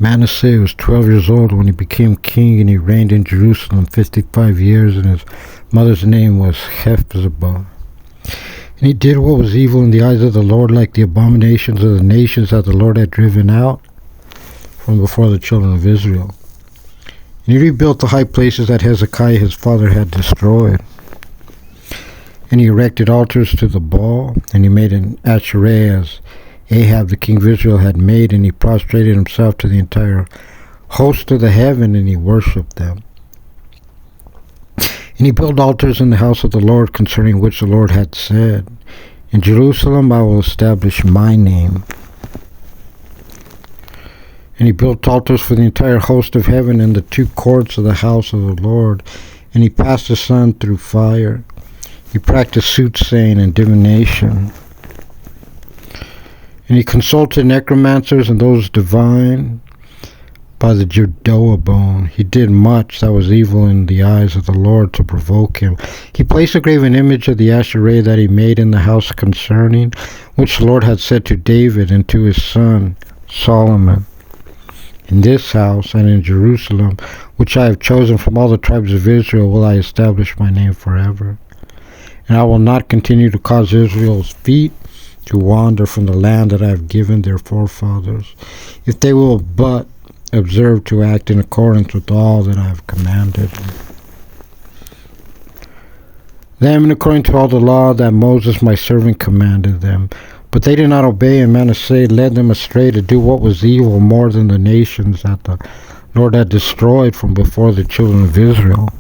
Manasseh was 12 years old when he became king, and he reigned in Jerusalem 55 years, and his mother's name was Hephzibah. And he did what was evil in the eyes of the Lord, like the abominations of the nations that the Lord had driven out from before the children of Israel. And he rebuilt the high places that Hezekiah his father had destroyed. And he erected altars to the Baal, and he made an Asherah as Ahab the king of Israel had made, and he prostrated himself to the entire host of the heaven, and he worshipped them. And he built altars in the house of the Lord, concerning which the Lord had said, In Jerusalem I will establish my name. And he built altars for the entire host of heaven in the two courts of the house of the Lord, and he passed the sun through fire. He practiced soothsaying and divination. And he consulted necromancers and those divine by the Jeroboam. He did much that was evil in the eyes of the Lord to provoke him. He placed a graven image of the Asherah that he made in the house concerning which the Lord had said to David and to his son Solomon, In this house and in Jerusalem, which I have chosen from all the tribes of Israel, will I establish my name forever. And I will not continue to cause Israel's feet to wander from the land that I have given their forefathers, if they will but observe to act in accordance with all that I have commanded them, and according to all the law that Moses my servant commanded them. But they did not obey, and Manasseh led them astray to do what was evil more than the nations that the Lord had destroyed from before the children of Israel.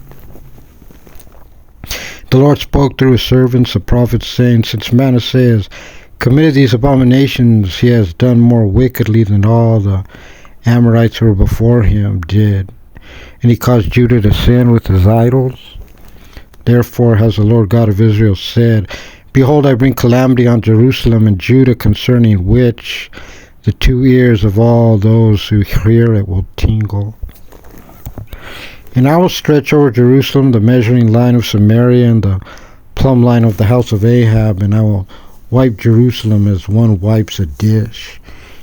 The Lord spoke through his servants the prophets, saying, Since Manasseh has committed these abominations, he has done more wickedly than all the Amorites who were before him did, and he caused Judah to sin with his idols. Therefore has the Lord God of Israel said, Behold, I bring calamity on Jerusalem and Judah, concerning which the two ears of all those who hear it will tingle. And I will stretch over Jerusalem the measuring line of Samaria and the plumb line of the house of Ahab, and I will wipe Jerusalem as one wipes a dish.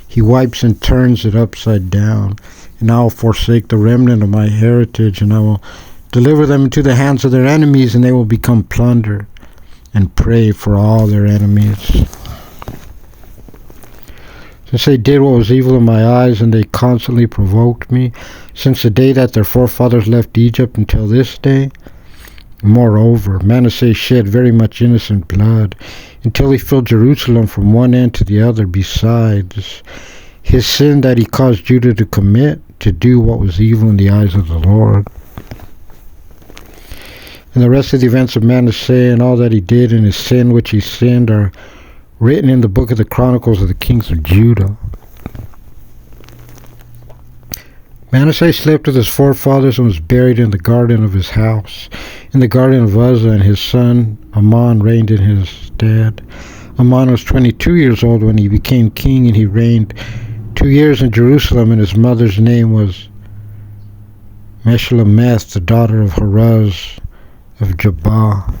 He wipes and turns it upside down. And I will forsake the remnant of my heritage, and I will deliver them into the hands of their enemies, and they will become plunder and prey for all their enemies. Since they did what was evil in my eyes, and they constantly provoked me, since the day that their forefathers left Egypt until this day. Moreover, Manasseh shed very much innocent blood, until he filled Jerusalem from one end to the other, besides his sin that he caused Judah to commit, to do what was evil in the eyes of the Lord. And the rest of the events of Manasseh and all that he did and his sin which he sinned are written in the book of the Chronicles of the kings of Judah. Manasseh slept with his forefathers and was buried in the garden of his house, in the garden of Uzzah, and his son Amon reigned in his stead. Amon was 22 years old when he became king, and he reigned 2 years in Jerusalem, and his mother's name was Meshullemeth, the daughter of Haruz of Jabah.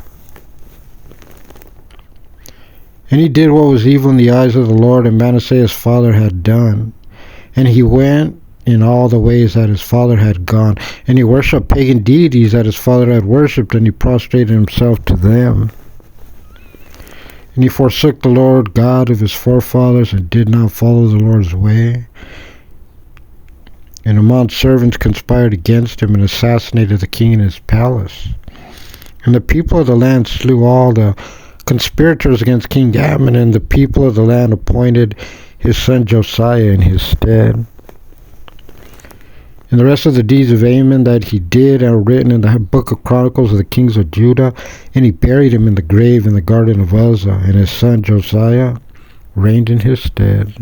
And he did what was evil in the eyes of the Lord, and Manasseh his father had done. And he went in all the ways that his father had gone, and he worshipped pagan deities that his father had worshipped, and he prostrated himself to them. And he forsook the Lord God of his forefathers, and did not follow the Lord's way. And Amon's servants conspired against him, and assassinated the king in his palace. And the people of the land slew all the conspirators against King Ammon, and the people of the land appointed his son Josiah in his stead. And the rest of the deeds of Amon that he did are written in the book of Chronicles of the kings of Judah, and he buried him in the grave in the garden of Uzzah, and his son Josiah reigned in his stead.